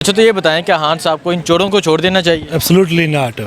अच्छा, तो ये बताएं क्या खान साहब को इन चोरों को छोड़ देना चाहिए? Absolutely not.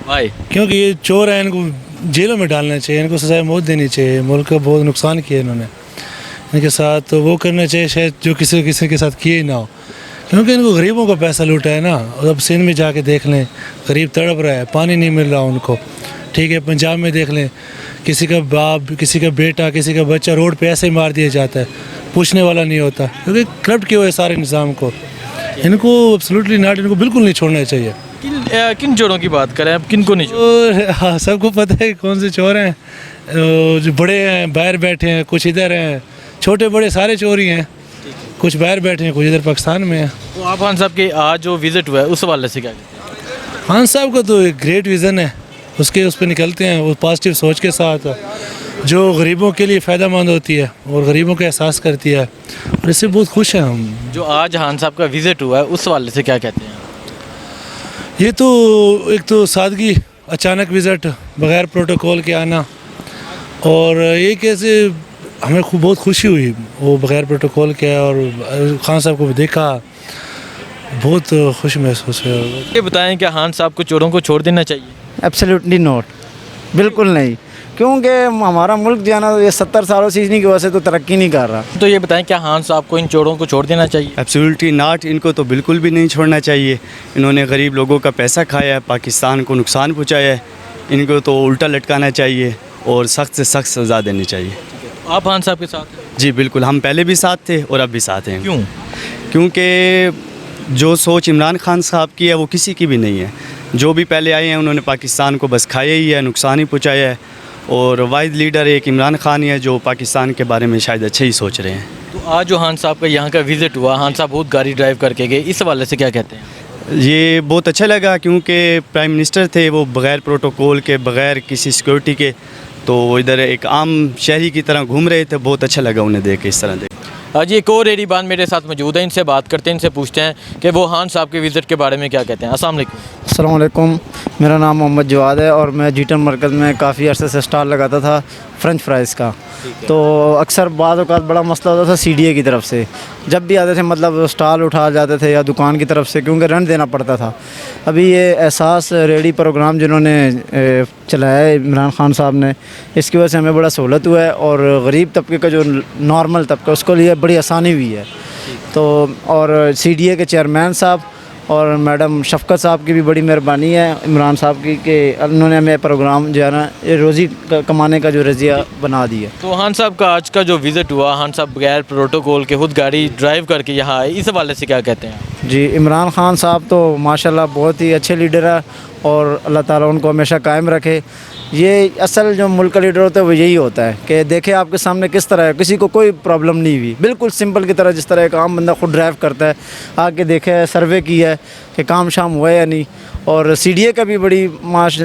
भाई क्योंकि ये चोर हैं, इनको जेलों में डालना चाहिए, इनको सज़ाए मौत देनी चाहिए। मुल्क का बहुत नुकसान किया इन्होंने, इनके साथ तो वो करना चाहिए शायद जो किसी के साथ किए ही ना हो, क्योंकि इनको गरीबों का पैसा लूटा है ना। और अब सिंध में जाके देख लें, गरीब तड़प रहा है, पानी नहीं मिल रहा उनको। ठीक है, पंजाब में देख लें, किसी का बाप, किसी का बेटा, किसी का बच्चा रोड पे ऐसे ही मार दिया जाता है, पूछने वाला नहीं होता, क्योंकि करप्ट किया हुआ है सारे निज़ाम को। इनको एब्सोल्युटली नॉट, इनको बिल्कुल नहीं छोड़ना चाहिए। किन चोरों की बात करें आप, किन को नहीं छोड़? और हाँ, सबको पता है कौन से चोर हैं। जो बड़े हैं बाहर बैठे हैं, कुछ इधर हैं, छोटे बड़े सारे चोर ही हैं। कुछ बाहर बैठे हैं, कुछ इधर पाकिस्तान में हैं। तो आप खान साहब के आज जो विजिट हुआ है उस हवाले से क्या कहते हैं? खान साहब का तो एक ग्रेट विज़न है, उस पर निकलते हैं, वो पॉजिटिव सोच के साथ जो गरीबों के लिए फ़ायदा मंद होती है और गरीबों का एहसास करती है, और इससे बहुत खुश हैं हम। जो आज खान साहब का विजिट हुआ है उस हवाले से क्या कहते हैं? ये तो एक तो सादगी, अचानक विज़िट, बग़ैर प्रोटोकॉल के आना, और ये कैसे हमें बहुत खुशी हुई वो बग़ैर प्रोटोकॉल के, और खान साहब को भी देखा, बहुत खुश महसूस है। ये बताएं क्या खान साहब को चोरों को छोड़ देना चाहिए? एब्सोल्युटली नॉट, बिल्कुल नहीं, क्योंकि हमारा मुल्क जो है ना ये 70 सालों से इन्हीं की वजह से तो तरक्की नहीं कर रहा। तो ये बताएं क्या खान साहब को इन चोरों को छोड़ देना चाहिए? एब्सोल्युटली नॉट, इनको तो बिल्कुल भी नहीं छोड़ना चाहिए। इन्होंने गरीब लोगों का पैसा खाया है, पाकिस्तान को नुकसान पहुंचाया है, इनको तो उल्टा लटकाना चाहिए और सख्त से सख्त सज़ा देनी चाहिए। आप खान साहब के साथ हैं? जी बिल्कुल, हम पहले भी साथ थे और अब भी साथ हैं। क्यों? क्योंकि जो सोच इमरान खान साहब की है वो किसी की भी नहीं है। जो भी पहले आए हैं उन्होंने पाकिस्तान को बस खाया ही है, नुकसान ही पहुँचाया है, और वाहिद लीडर एक इमरान खान ही है जो पाकिस्तान के बारे में शायद अच्छे ही सोच रहे हैं। तो आज जो खान साहब का यहाँ का विजिट हुआ, खान साहब बहुत गाड़ी ड्राइव करके गए, इस हवाले से क्या कहते हैं? ये बहुत अच्छा लगा, क्योंकि प्राइम मिनिस्टर थे वो बग़ैर प्रोटोकॉल के, बग़ैर किसी सिक्योरिटी के, तो वो इधर एक आम शहरी की तरह घूम रहे थे। बहुत अच्छा लगा उन्हें देख के, इस तरह देख। आज एक और रेडी बान मेरे साथ मौजूद है, इनसे बात करते हैं, इनसे पूछते हैं कि वो खान साहब के विज़िट के बारे में क्या कहते हैं। अस्सलाम वालेकुम। अस्सलाम वालेकुम, मेरा नाम मोहम्मद जवाद है और मैं जीटन मरकज़ में काफ़ी अरसे से स्टॉल लगाता था फ़्रेंच फ्राइज़ का। तो अक्सर बाद औक़ात बड़ा मसला होता था CDA की तरफ से, जब भी आते थे मतलब स्टॉल उठा जाते थे या दुकान की तरफ से, क्योंकि रेंट देना पड़ता था। अभी ये एहसास रेडी प्रोग्राम जिन्होंने चलाया है इमरान खान साहब ने, इसकी वजह से हमें बड़ा सहूलत हुआ है, और गरीब तबके का जो नॉर्मल तबका उसको लिए बड़ी आसानी हुई है। तो और CDA के चेयरमैन साहब और मैडम शफकत साहब की भी बड़ी मेहरबानी है इमरान साहब की, कि उन्होंने हमें प्रोग्राम जो है ना ये रोज़ी कमाने का जो रज़िया बना दिया। तो खान साहब का आज का जो विज़िट हुआ, खान साहब बगैर प्रोटोकॉल के खुद गाड़ी ड्राइव करके यहाँ आए, इस हवाले से क्या कहते हैं? जी, इमरान खान साहब तो माशाल्लाह बहुत ही अच्छे लीडर है, और अल्लाह ताला उनको हमेशा कायम रखे। ये असल जो मुल्क का लीडर होता है वो यही होता है कि देखे आपके सामने किस तरह है, किसी को कोई प्रॉब्लम नहीं हुई, बिल्कुल सिंपल की तरह, जिस तरह एक आम बंदा खुद ड्राइव करता है, आके देखे, सर्वे किया है कि काम शाम हुआ या नहीं। और CDA का भी बड़ी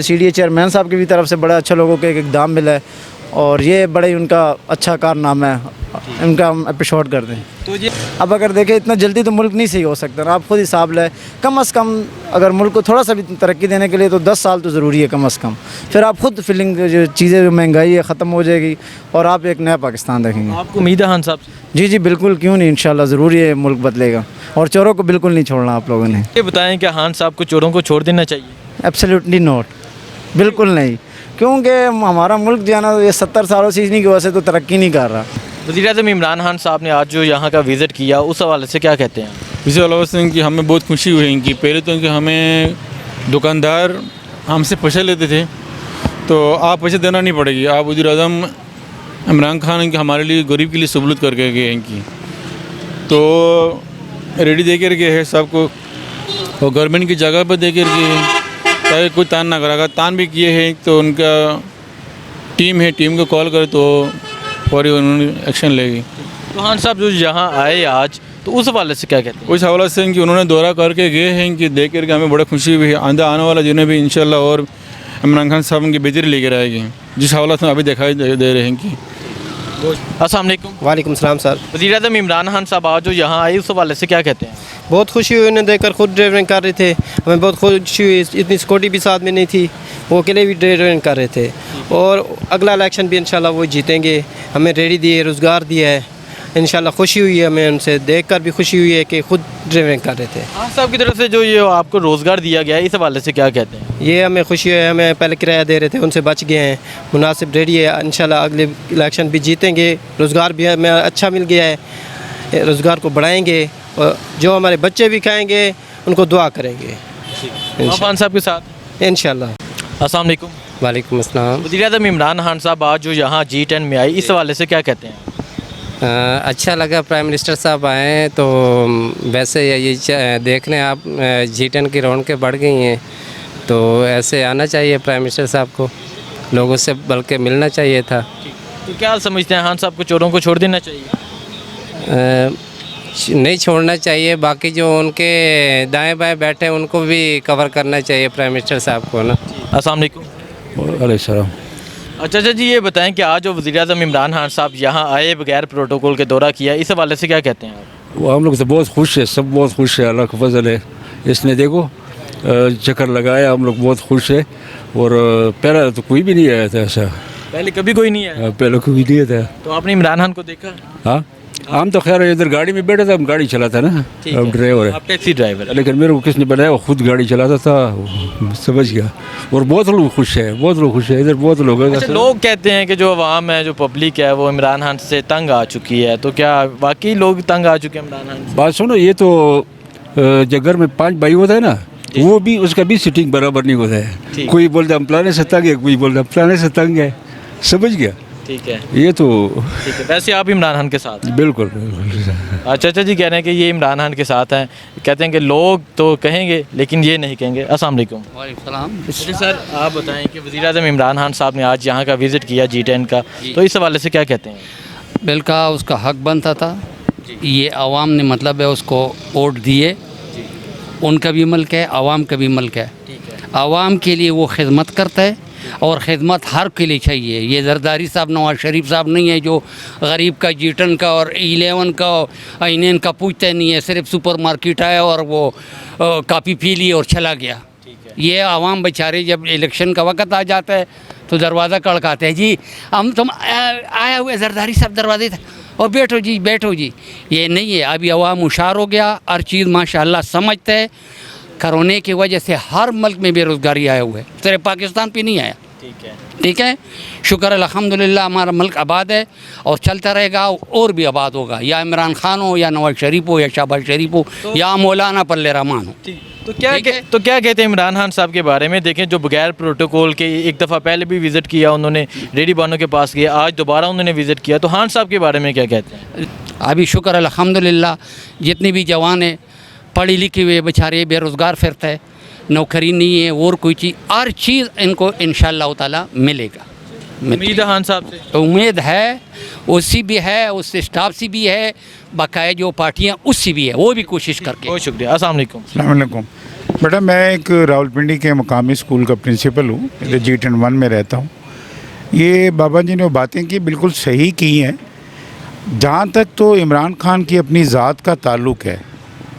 CDA चेयरमैन साहब की भी तरफ से बड़ा अच्छा लोगों को एक इक़दाम मिला है, और ये बड़ा ही उनका अच्छा कारनामा है, इनका हम एप्रिशिएट करते हैं। तो ये अब अगर देखें इतना जल्दी तो मुल्क नहीं सही हो सकता ना, आप खुद हिसाब लें, कम अज़ कम अगर मुल्क को थोड़ा सा भी तरक्की देने के लिए तो 10 साल तो ज़रूरी है कम अज़ कम। फिर आप खुद फीलिंग जो चीज़ें, जो महंगाई है ख़त्म हो जाएगी, और आप एक नया पाकिस्तान देखेंगे। आपको उम्मीद है खान साहब से? जी जी बिल्कुल, क्यों नहीं, इंशाल्लाह ज़रूर ये मुल्क बदलेगा, और चोरों को बिल्कुल नहीं छोड़ना आप लोगों ने। ये बताएं क्या खान साहब को चोरों को छोड़ देना चाहिए? एब्सोल्युटली नॉट, बिल्कुल नहीं, क्योंकि हमारा मुल्क जो है ना ये 70 सालों से इन्हीं की वजह से तो तरक्की नहीं कर रहा। वज़ीर-ए-आज़म इमरान खान साहब ने आज जो यहाँ का विज़िट किया, उस हवाले से क्या कहते हैं? इसी अलावा से इनकी हमें बहुत खुशी हुई इनकी। पहले तो इनके हमें दुकानदार हमसे पैसे लेते थे, तो आप पैसे देना नहीं पड़ेगी, आप वज़ीर-ए-आज़म इमरान खान इनके हमारे लिए, गरीब के लिए सहूलत करके गए इनकी। तो रेडी दे कर गए है सबको, और गवर्नमेंट की जगह पर दे कर गए हैं ताकि कोई तान ना करेगा। तान भी किए हैं तो उनका टीम है, टीम को कॉल करे तो और उन्होंने एक्शन लेगी। तो खान साहब जो यहाँ आए आज, तो उस हवाले से क्या कहते हैं? उस हवाले से इनकी उन्होंने दौरा करके गए हैं कि देख करके हमें बड़ा खुशी हुई है। आने वाला जिन्हें भी इंशाल्लाह और इमरान खान साहब उनकी बेहतरी लेकर आएगी, जिस हवाले से अभी दिखाई दे रहे हैं कि। अस्सलाम वालेकुम। वालेकुम सलाम सर। वज़ीर-ए-आज़म इमरान खान साहब आज जो यहाँ आए, उस हवाले से क्या कहते हैं? बहुत खुशी हुई उन्हें देखकर, खुद ड्राइविंग कर रहे थे, हमें बहुत खुशी हुई, इतनी सिक्योरिटी भी साथ में नहीं थी, वो अकेले भी ड्राइविंग कर रहे थे। और अगला इलेक्शन भी इंशाल्लाह वो जीतेंगे, हमें रेडी दिए, रोज़गार दिया है, इंशाल्लाह खुशी हुई है, हमें उनसे देख कर भी खुशी हुई है कि खुद ड्राइविंग कर रहे थे। खान साहब की तरफ से जो ये आपको रोज़गार दिया गया है इस हवाले से क्या कहते हैं? ये हमें खुशी है, हमें पहले किराया दे रहे थे उनसे बच गए हैं, मुनासिब रेडी है, इंशाल्लाह अगले इलेक्शन भी जीतेंगे, रोज़गार भी हमें अच्छा मिल गया है, रोज़गार को बढ़ाएंगे और जो हमारे बच्चे भी खाएंगे उनको दुआ करेंगे खान साहब के साथ इंशाल्लाह। अस्सलाम वालेकुम। वालेकुम अस्सलाम। वज़ीर-ए-आज़म इमरान खान साहब आज जो यहाँ G10 में आई इस हवाले से क्या कहते हैं? अच्छा लगा प्राइम मिनिस्टर साहब आए हैं, तो वैसे ये देख लें आप G10 की रौनकें बढ़ गई हैं, तो ऐसे आना चाहिए प्राइम मिनिस्टर साहब को, लोगों से बल्कि मिलना चाहिए था। तो क्या समझते हैं खान साहब को चोरों को छोड़ देना चाहिए? नहीं छोड़ना चाहिए, बाकी जो उनके दाएं बाएं बैठे हैं उनको भी कवर करना चाहिए प्राइम मिनिस्टर साहब को ना। अस्सलाम वालेकुम। वालेकुम। अच्छा जी, ये बताएं कि आज जो वज़ीर-ए-आज़म इमरान खान साहब यहाँ आए बगैर प्रोटोकॉल के दौरा किया इस हवाले से क्या कहते हैं आप? वो हम लोग तो बहुत खुश है, सब बहुत खुश है, अल्लाह का फजल है। इसने देखो चक्कर लगाया, हम लोग बहुत खुश है। और पहले तो कोई भी नहीं आया था ऐसा, पहले कभी कोई नहीं आया। पहले कोई नहीं था। तो आपने इमरान खान को देखा? हाँ, हम तो खैर इधर गाड़ी में बैठे थे, हम गाड़ी चलाता ना, हम ड्राइवर है, आप टैक्सी ड्राइवर है। लेकिन मेरे को किसने बनाया, वो खुद गाड़ी चलाता था, समझ गया। और बहुत लोग खुश है, बहुत लोग खुश है, इधर बहुत लोग हैं। अच्छा, लोग कहते हैं कि जो अवाम है, जो पब्लिक है, वो इमरान खान से तंग आ चुकी है, तो क्या वाकई लोग तंग आ चुके हैं इमरान खान से? बात सुनो, ये तो जो घर में 5 भाई होता है ना, वो भी उसका भी सिटिंग बराबर नहीं होता है। कोई बोलता हम फलाने से तंग है, कोई बोलता हम फलाने से तंग है, समझ गया। ठीक है, ये तो ठीक है। वैसे आप इमरान खान के साथ हैं? बिल्कुल। अच्छा जी, कह रहे हैं कि ये इमरान खान के साथ हैं, कहते हैं कि लोग तो कहेंगे लेकिन ये नहीं कहेंगे। अस्सलाम वालेकुम। अच्छा सर, आप बताएं कि वज़ीर-ए-आज़म इमरान खान साहब ने आज यहाँ का विज़िट किया G10 का, तो इस हवाले से क्या कहते हैं? बिल का उसका हक बनता था, ये आवाम ने मतलब है उसको वोट दिए, उनका भी मुल्क है, आवाम का भी मुल्क है, आवाम के लिए वो खिदमत करता है और ख़िदमत हर के लिए चाहिए। ये जरदारी साहब, नवाज शरीफ साहब नहीं है जो गरीब का G10 का और 11 का इन्हें का पूछते नहीं है, सिर्फ सुपर मार्केट आया और वो कापी पी ली और चला गया। ये आवाम बेचारे जब इलेक्शन का वक्त आ जाता है तो दरवाज़ा कड़काते हैं, जी हम तुम आया हुए जरदारी साहब दरवाजे तक और बैठो जी बैठो जी। ये नहीं है, अभी आवाम होशियार हो गया, हर चीज़ माशाल्लाह समझते है। कोरोना की वजह से हर मुल्क में बेरोज़गारी आया हुआ है, सिर्फ पाकिस्तान पे नहीं आया। ठीक है, शुक्र अल्हम्दुलिल्लाह हमारा मुल्क आबाद है और चलता रहेगा और भी आबाद होगा, या इमरान खान हो या नवाज शरीफ हो या शहबाज शरीफ हो या मौलाना पल्ले रहमान हो। तो क्या कहते हैं इमरान खान साहब के बारे में? देखें, जो बगैर प्रोटोकॉल के एक दफ़ा पहले भी विज़िट किया उन्होंने, रेडी बानो के पास गया, आज दोबारा उन्होंने विज़िट किया, तो खान साहब के बारे में क्या कहते हैं? अभी शुक्र अल्हम्दुलिल्लाह जितने भी जवान हैं पढ़े लिखे हुए बेचारे बेरोज़गार फिरते हैं, नौकरी नहीं है और कोई चीज़, हर चीज़ इनको इंशाअल्लाह ताला मिलेगा। उम्मीद है खान साहब से? उम्मीद है, उससे भी है, उससे स्टाफ से भी है, बकाया जो पार्टियाँ उससे भी है, वो भी कोशिश करके। बहुत शुक्रिया। अस्सलाम वालेकुम। अस्सलाम वालेकुम। बेटा, मैं एक रावलपिंडी के मकामी स्कूल का प्रिंसिपल हूँ, G10 1 में रहता हूँ। ये बाबा जी ने बातें की बिल्कुल सही की हैं। जहाँ तक तो इमरान खान की अपनी ज़ात का ताल्लुक़ है,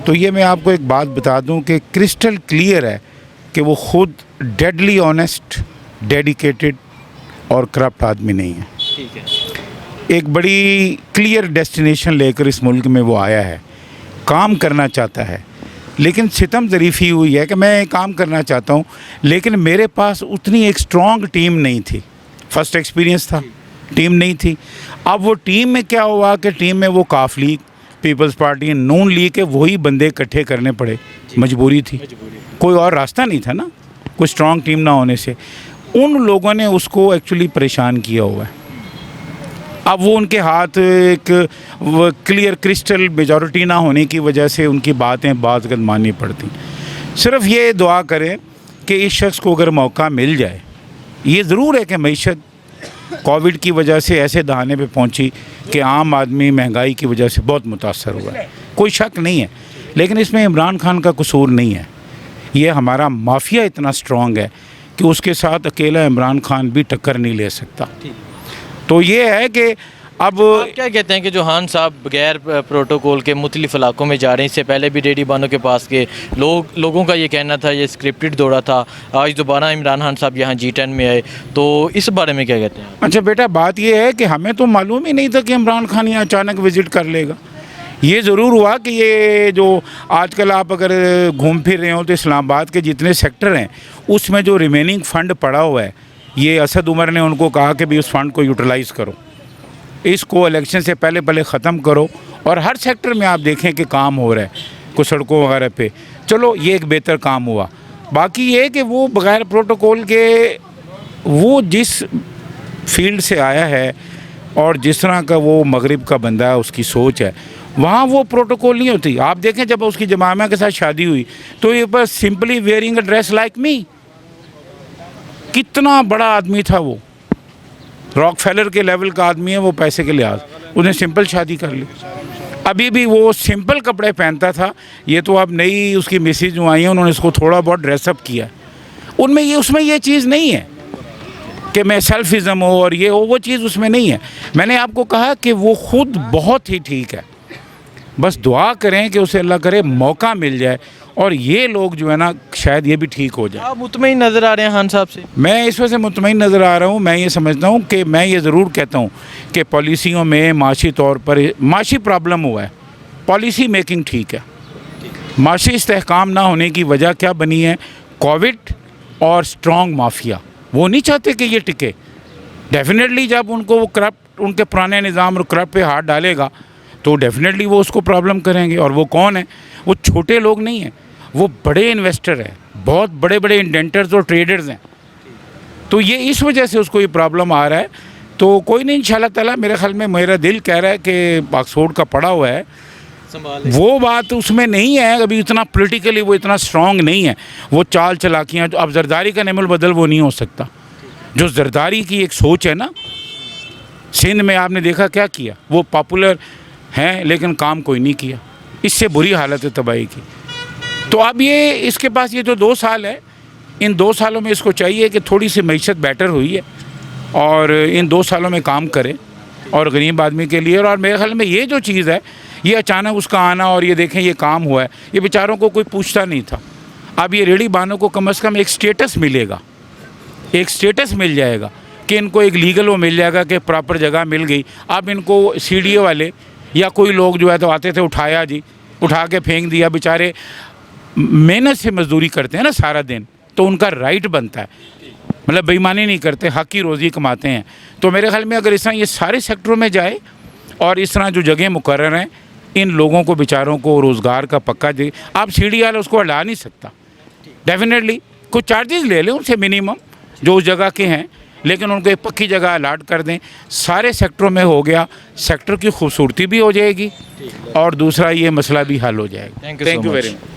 तो ये मैं आपको एक बात बता दूं कि क्रिस्टल क्लियर है कि वो खुद डेडली ऑनेस्ट, डेडिकेटेड और करप्ट आदमी नहीं है। ठीक है। एक बड़ी क्लियर डेस्टिनेशन लेकर इस मुल्क में वो आया है, काम करना चाहता है, लेकिन सितम ज़रीफ़ी हुई है कि मैं काम करना चाहता हूँ लेकिन मेरे पास उतनी एक स्ट्रॉन्ग टीम नहीं थी। फर्स्ट एक्सपीरियंस था, टीम नहीं थी। अब वो टीम में क्या हुआ कि टीम में वो काफ लीग, पीपल्स पार्टी, नून लीग के वही बंदे इकट्ठे करने पड़े, मजबूरी थी, कोई और रास्ता नहीं था ना, कोई स्ट्रॉन्ग टीम ना होने से। उन लोगों ने उसको एक्चुअली परेशान किया हुआ है। अब वो उनके हाथ एक क्लियर क्रिस्टल मेजॉरिटी ना होने की वजह से उनकी बातें बात माननी पड़ती। सिर्फ ये दुआ करें कि इस शख्स को अगर मौका मिल जाए, ये ज़रूर है कि मईशत कोविड की वजह से ऐसे दहाने पे पहुंची कि आम आदमी महंगाई की वजह से बहुत मुतासर हुआ है, कोई शक नहीं है, लेकिन इसमें इमरान खान का कसूर नहीं है। ये हमारा माफिया इतना स्ट्रॉन्ग है कि उसके साथ अकेला इमरान खान भी टक्कर नहीं ले सकता। तो ये है कि اب آپ کیا کہتے ہیں کہ جو خان صاحب بغیر پروٹوکول کے مختلف علاقوں میں جا رہے ہیں؟ اس سے پہلے بھی ریڈی بانوں کے پاس کے لوگوں کا یہ کہنا تھا یہ اسکرپٹڈ دورہ تھا، آج دوبارہ عمران خان صاحب یہاں G10 میں آئے، تو اس بارے میں کیا کہتے ہیں؟ اچھا بیٹا، بات یہ ہے کہ ہمیں تو معلوم ہی نہیں تھا کہ عمران خان یہاں اچانک وزٹ کر لے گا۔ یہ ضرور ہوا کہ یہ جو آج کل آپ اگر گھوم پھر رہے ہوں تو اسلام آباد کے جتنے سیکٹر ہیں اس میں جو ریمیننگ فنڈ پڑا ہوا ہے، یہ اسد عمر نے ان کو کہا کہ بھی اس فنڈ کو یوٹیلائز کرو، اس کو الیکشن سے پہلے ختم کرو، اور ہر سیکٹر میں آپ دیکھیں کہ کام ہو رہا ہے کچھ سڑکوں وغیرہ پہ۔ چلو یہ ایک بہتر کام ہوا۔ باقی یہ کہ وہ بغیر پروٹوکول کے وہ جس فیلڈ سے آیا ہے اور جس طرح کا وہ مغرب کا بندہ ہے، اس کی سوچ ہے، وہاں وہ پروٹوکول نہیں ہوتی۔ آپ دیکھیں جب اس کی جمامہ کے ساتھ شادی ہوئی تو یہ بس simply wearing a dress like me, کتنا بڑا آدمی تھا وہ، راک فیلر کے لیول کا آدمی ہے وہ پیسے کے لحاظ، اس نے سمپل شادی کر لی۔ ابھی بھی وہ سمپل کپڑے پہنتا تھا، یہ تو اب نئی اس کی میسیج جو آئی ہیں انہوں نے اس کو تھوڑا بہت ڈریس اپ کیا ہے، اس میں یہ چیز نہیں ہے کہ میں سیلفزم ہو اور یہ ہو، وہ چیز اس میں نہیں ہے۔ میں نے آپ کو کہا کہ وہ خود بہت ہی ٹھیک ہے، بس دعا کریں کہ اسے اللہ کرے موقع مل جائے اور یہ لوگ جو ہے نا شاید یہ بھی ٹھیک ہو جائے۔ آپ مطمئن نظر آ رہے ہیں خان صاحب سے؟ میں اس وجہ سے مطمئن نظر آ رہا ہوں، میں یہ سمجھتا ہوں کہ میں یہ ضرور کہتا ہوں کہ پالیسیوں میں معاشی طور پر معاشی پرابلم ہوا ہے، پالیسی میکنگ ٹھیک ہے۔ معاشی استحکام نہ ہونے کی وجہ کیا بنی ہے؟ کووڈ اور سٹرونگ مافیا، وہ نہیں چاہتے کہ یہ ٹکے۔ ڈیفینیٹلی جب ان کو وہ کرپٹ، ان کے پرانے نظام اور کرپٹ پہ ہاتھ ڈالے گا تو ڈیفینیٹلی وہ اس کو پرابلم کریں گے۔ اور وہ کون ہیں؟ وہ چھوٹے لوگ نہیں ہیں، وہ بڑے انویسٹر ہیں، بہت بڑے بڑے انڈینٹرز اور ٹریڈرز ہیں۔ تو یہ اس وجہ سے اس کو یہ پرابلم آ رہا ہے۔ تو کوئی نہیں، انشاءاللہ تعالیٰ میرے خیال میں میرا دل کہہ رہا ہے کہ آکسفورڈ کا پڑھا ہوا ہے، وہ بات اس میں نہیں ہے، ابھی اتنا پولیٹیکلی وہ اتنا اسٹرانگ نہیں ہے، وہ چال چلاکیاں جو اب زرداری کا نعم البدل وہ نہیں ہو سکتا۔ جو زرداری کی ایک سوچ ہے نا، سندھ میں آپ نے دیکھا کیا کیا، وہ پاپولر ہیں لیکن کام کوئی نہیں کیا، اس سے بری حالت ہے تباہی کی۔ تو اب یہ اس کے پاس یہ جو 2 سال ہے، ان 2 سالوں میں اس کو چاہیے کہ تھوڑی سی معیشت بیٹر ہوئی ہے اور ان 2 سالوں میں کام کرے اور غریب آدمی کے لیے۔ اور میرے خیال میں یہ جو چیز ہے، یہ اچانک اس کا آنا اور یہ دیکھیں یہ کام ہوا ہے، یہ بیچاروں کو کوئی پوچھتا نہیں تھا۔ اب یہ ریڑھی بانوں کو کم از کم ایک سٹیٹس ملے گا، ایک سٹیٹس مل جائے گا کہ ان کو ایک لیگل وہ مل جائے گا کہ پراپر جگہ مل گئی۔ اب ان کو CDA والے یا کوئی لوگ جو ہے تو آتے تھے، اٹھایا جی، اٹھا کے پھینک دیا، بیچارے محنت سے مزدوری کرتے ہیں نا سارا دن، تو ان کا رائٹ بنتا ہے، مطلب بےایمانی نہیں کرتے، حق کی روزی کماتے ہیں۔ تو میرے خیال میں اگر اس طرح یہ سارے سیکٹروں میں جائے اور اس طرح جو جگہیں مقرر ہیں، ان لوگوں کو بیچاروں کو روزگار کا پکا دے۔ آپ CDA والا اس کو ہٹا نہیں سکتا، ڈیفینیٹلی کچھ چارجز لے لیں ان سے منیمم جو اس جگہ کے ہیں، لیکن ان کو ایک پکی جگہ الاٹ کر دیں۔ سارے سیکٹروں میں ہو گیا، سیکٹر کی خوبصورتی بھی ہو جائے گی اور دوسرا یہ مسئلہ بھی حل ہو جائے گا۔ Thank you very much.